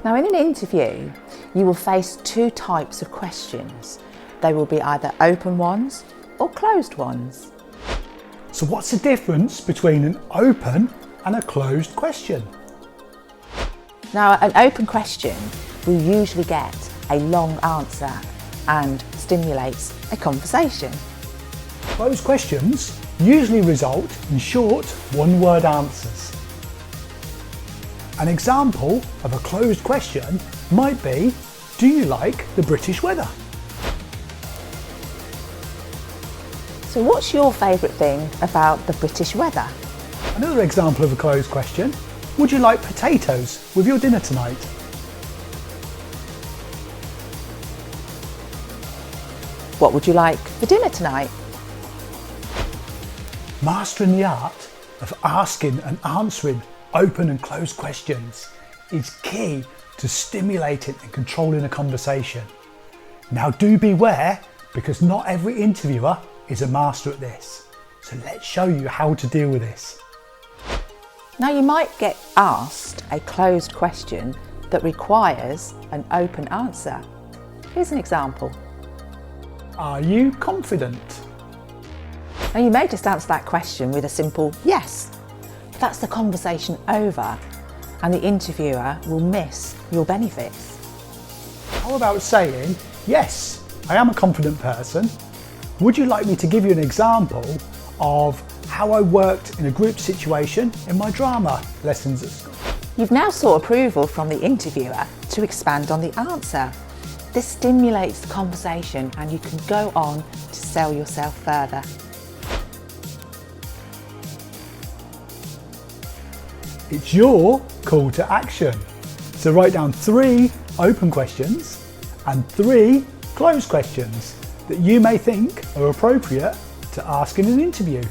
Now, in an interview, you will face two types of questions. They will be either open ones or closed ones. So what's the difference between an open and a closed question? Now, an open question will usually get a long answer and stimulates a conversation. Closed questions usually result in short, one-word answers. An example of a closed question might be, do you like the British weather? So what's your favourite thing about the British weather? Another example of a closed question, would you like potatoes with your dinner tonight? What would you like for dinner tonight? Mastering the art of asking and answering open and closed questions is key to stimulating and controlling a conversation. Now do beware, because not every interviewer is a master at this. So let's show you how to deal with this. Now, you might get asked a closed question that requires an open answer. Here's an example. Are you confident? Now, you may just answer that question with a simple yes. But that's the conversation over, and the interviewer will miss your benefits. How about saying, yes, I am a confident person. Would you like me to give you an example of how I worked in a group situation in my drama lessons at school? You've now sought approval from the interviewer to expand on the answer. This stimulates the conversation and you can go on to sell yourself further. It's your call to action. So write down 3 open questions and 3 closed questions that you may think are appropriate to ask in an interview.